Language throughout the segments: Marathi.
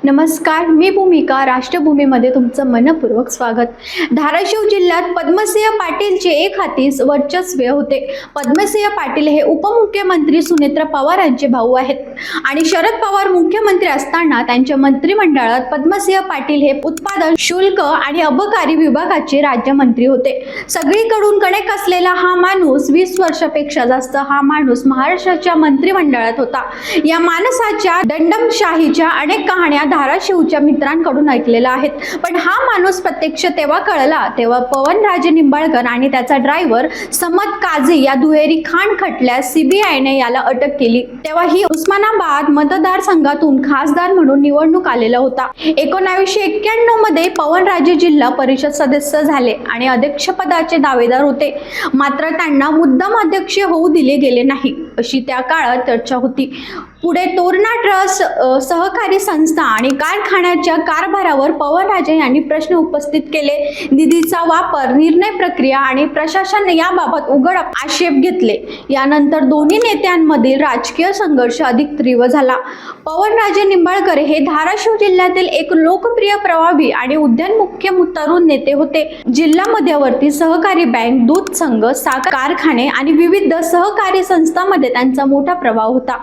नमस्कार, मी भूमिका राष्ट्रभूमीमध्ये तुमचं मनपूर्वक स्वागत। धाराशिव जिल्ह्यात पद्मसिंह पाटीलचे एक हातीस वर्चस्व होते। पद्मसिंह पाटील हे उपमुख्यमंत्री सुनेत्र पवार यांचे भाऊ आहेत आणि शरद पवार मुख्यमंत्री असताना त्यांच्या मंत्रिमंडळात पद्मसिंह पाटील हे उत्पादन शुल्क आणि अबकारी विभागाचे राज्यमंत्री होते। सगळीकडून कणेक असलेला हा माणूस 20 वर्षापेक्षा जास्त हा माणूस महाराष्ट्राच्या मंत्रिमंडळात होता। या माणसाच्या दंडमशाहीच्या अनेक कहाण्या धाराशिवच्या मित्रांकडून ऐकलेल्या आहेत, पण हा माणूस प्रत्यक्ष तेव्हा कळला तेव्हा पवनराजे निंबाळकर आणि त्याचा ड्रायव्हर समद काझी या दुहेरी खाण खटल्यात सीबीआयने याला अटक केली। तेव्हा ही उस्मानाबाद मतदारसंघातून खासदार म्हणून निवडणूक आलेला होता। 1991 मध्ये पवनराजे जिल्हा परिषद सदस्य झाले आणि अध्यक्षपदाचे दावेदार होते, मात्र त्यांना मुद्दाम अध्यक्ष होऊ दिले गेले नाही अशी त्या काळात चर्चा होती। पुढे तोरणा ट्रस्ट सहकारी संस्था आणि कारखान्याच्या कारभारावर पवनराजे यांनी प्रश्न उपस्थित केले। निधीचा वापर, निर्णय प्रक्रिया आणि प्रशासन याबाबत उघड आक्षेप घेतले। यानंतर दोन्ही नेत्यांमधील राजकीय संघर्ष अधिक तीव्र झाला। पवनराजे निंबाळकर हे धाराशिव जिल्ह्यातील एक लोकप्रिय, प्रभावी आणि उद्योन्मुख तरुण नेते होते। जिल्हा मध्यवर्ती सहकारी बँक, दूध संघ, साखर कारखाने आणि विविध सहकारी संस्थांमध्ये त्यांचा मोठा प्रभाव होता।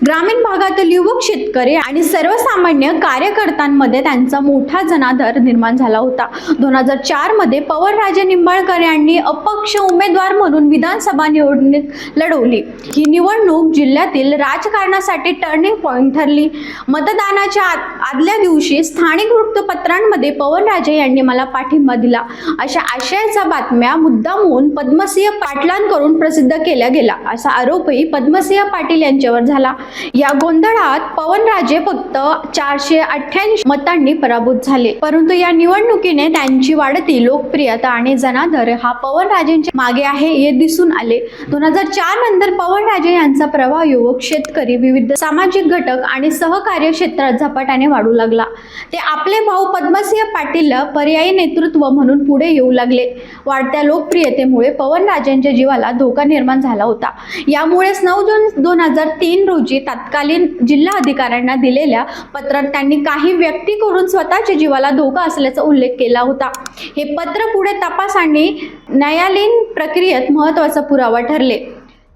ग्रामीण भागातील युवक, शेतकरी आणि सर्वसामान्य कार्यकर्त्यांमध्ये त्यांचा मोठा जनाधार निर्माण झाला होता। 2004 मध्ये पवनराजे निंबाळकर यांनी अपक्ष उमेदवार म्हणून विधानसभा निवडणूक लढवली। ही निवडणूक जिल्ह्यातील राजकारणासाठी टर्निंग पॉइंट ठरली। मतदानाच्या आदल्या दिवशी स्थानिक वृत्तपत्रांमध्ये पवनराजे यांनी मला पाठिंबा दिला अशा आशयाच्या बातम्या मुद्दामून पद्मसिंह पाटलांकडून प्रसिद्ध केल्या गेला असा आरोपही पद्मसिंह पाटील यांच्यावर झाला। या गोंधळात पवनराजे फक्त 488 मतांनी पराभूत झाले, परंतु या निवडणुकीने त्यांची वाढती लोकप्रियता आणि जनाधार हा पवनराजेंच्या मागे आहे हे दिसून आले। 2004 नंतर पवनराजे यांचा प्रभाव युवक, शेतकरी, विविध सामाजिक घटक आणि सहकार्य क्षेत्रात झपाट्याने वाढू लागला। ते आपले भाऊ पद्मसिंह पाटीलला पर्यायी नेतृत्व म्हणून पुढे येऊ लागले। वाढत्या लोकप्रियतेमुळे पवनराजेंच्या जीवाला धोका निर्माण झाला होता। यामुळेच 9 जून 2003 रोजी तत्कालीन जिल्हाधिकाऱ्यांना दिलेल्या पत्रात त्यांनी काही व्यक्तीकडून स्वतःच्या जीवाला धोका असल्याचा उल्लेख केला होता। हे पत्र पुढे तपास आणि न्यायालयीन प्रक्रियेत महत्त्वाचा पुरावा ठरले।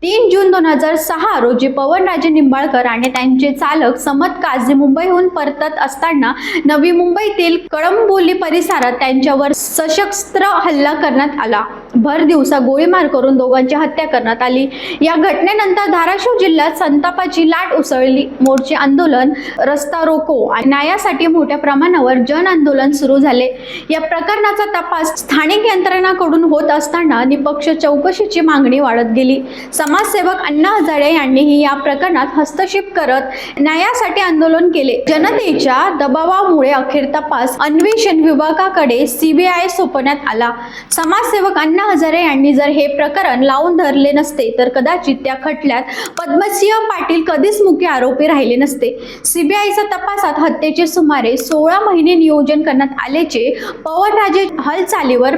3 जून 2006 रोजी पवनराजे निंबाळकर आणि त्यांचे चालक समद काझी मुंबईहून परतत असताना नवी मुंबईतील कळंबोली परिसरात त्यांच्यावर सशस्त्र हल्ला करण्यात आला। भर दिवसा गोळीमार करून दोघांची हत्या करण्यात आली। या घटनेनंतर धाराशिव जिल्ह्यात संतापाची लाट उसळली। मोर्चे, आंदोलन, रस्ता रोको आणि न्यायासाठी मोठ्या प्रमाणावर जन आंदोलन सुरू झाले। या प्रकरणाचा तपास स्थानिक यंत्रणांकडून होत असताना निष्पक्ष चौकशीची मागणी वाढत गेली। समाजसेवक अण्णा हजारे यांनीही या प्रकरणात हस्तक्षेप करत न्यायासाठी आंदोलन केले। जनतेच्या दबावामुळे अखेर तपास अन्वेषण विभागाकडे सीबीआय सोपवण्यात आला। समाजसेवक अण्णा हजारे यांनी जर हे प्रकरण लावून धरले नसते तर कदाचित त्या खटल्यात पद्मसिंह पाटील कधीच मुख्य आरोपी राहिले नसते। सीबीआयच्या तपासात हत्येचे सुमारे 16 महिने नियोजन करण्यात आल्याचे, पवनराजे हालचालीवर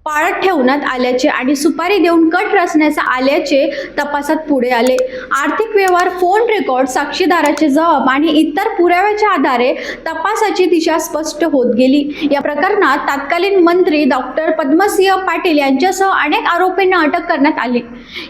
पाळत ठेवण्यात आल्याचे आणि सुपारी देऊन कट रचण्यात आल्याचे तपासात पुढे आले। आर्थिक व्यवहार, फोन रेकॉर्ड, साक्षीदाराचे जबाब आणि इतर पुराव्याच्या आधारे तपासाची दिशा स्पष्ट होत गेली। या प्रकरणात तत्कालीन मंत्री डॉक्टर पद्मसिंह पाटील यांच्यासह अनेक आरोपींना अटक करण्यात आली।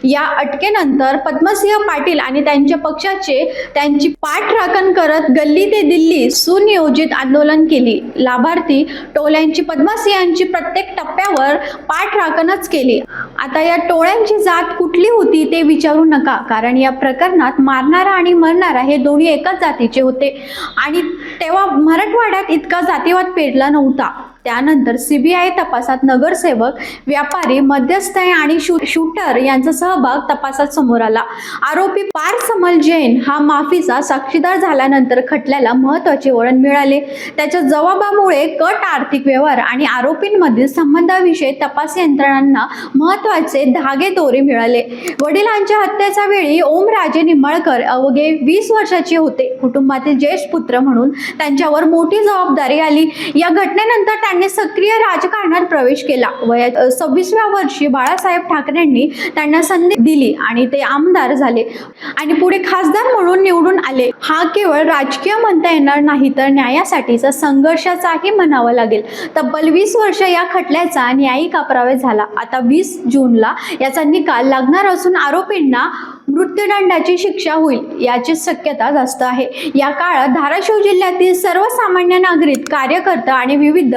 या अटकेनंतर पद्मसिंह पाटील आणि त्यांच्या पक्षाचे त्यांची पाठराखण करत गल्ली ते दिल्ली सुनियोजित आंदोलन केली। लाभार्थी टोळ्यांची पद्मसिंहांची प्रत्येक टप्प्यावर पाठराखणच केली। आता या टोळ्यांची जात कुठली होती ते विचारू नका, कारण या प्रकरणात मारणारा आणि मरणारा हे दोन्ही एकाच जातीचे होते आणि तेव्हा मराठवाड्यात इतका जातीवाद पेरला नव्हता। त्यानंतर सीबीआय तपासात नगरसेवक, व्यापारी, मध्यस्थ आणि शूटर यांचा सहभाग तपासात समोर आला। आरोपी पारसमल जैन हा माफीचा साक्षीदार झाल्यानंतर खटल्याला महत्त्वाचे वळण मिळाले। त्याच्या जबाबामुळे कट आर्थिक व्यवहार आणि आरोपींमधील संबंधाविषयी तपास यंत्रणांना महत्त्वाचे धागेदोरे मिळाले। वडिलांच्या हत्येच्या वेळी ओमराजे निंबाळकर अवघे 20 वर्षाचे होते। कुटुंबातील ज्येष्ठ पुत्र म्हणून त्यांच्यावर मोठी जबाबदारी आली। या घटनेनंतर त्यांनी सक्रिय राजकारणात प्रवेश केला. वयात 26व्या वर्षी बाळासाहेब ठाकरेंनी त्यांना संधी दिली आणि ते आमदार झाले आणि पुढे खासदार म्हणून निवडून आले. हा केवळ राजकीय म्हणता येणार नाही तर न्यायासाठीचा संघर्षाचाही म्हणावा लागेल. तब्बल 20 वर्ष या खटल्याचा न्यायिक अपरावेश झाला. आता 20 जूनला याचा निकाल लागणार असून आरोपींना मृत्यूदंडाची शिक्षा होईल याची शक्यता जास्त आहे. या काळात धाराशिव जिल्ह्यातील सर्वसामान्य नागरिक, कार्यकर्ता आणि विविध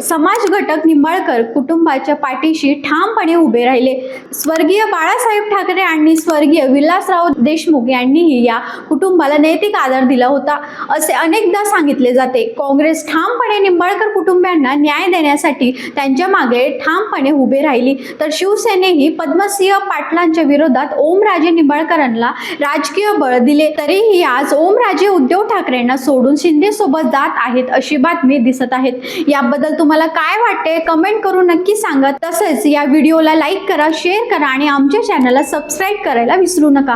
समाज घटक निंबाळकर कुटुंबाच्या पाठीशी ठामपणे उभे राहिले. स्वर्गीय बाळासाहेब ठाकरे आणि स्वर्गीय विलासराव देशमुख यांनीही या कुटुंबाला नैतिक आधार दिला होता असे अनेकदा सांगितले जाते. काँग्रेस ठामपणे निंबाळकर कुटुंबियांना न्याय देण्यासाठी त्यांच्या मागे ठामपणे उभे राहिली, तर शिवसेनेही पद्मसिंह पाटलांच्या विरोधात ओमराजे निंबाळकरांना राजकीय बळ दिले. तरीही आज ओमराजे उद्धव ठाकरेंना सोडून शिंदे सोबत जात आहेत अशी बातमी दिसत आहेत. याबद्दल तुम्हाला काय वाटते कमेंट करून नक्की सांगा. तसेच या व्हिडिओला लाईक करा, शेअर करा आणि आमच्या चॅनलला सबस्क्राईब करायला विसरू नका.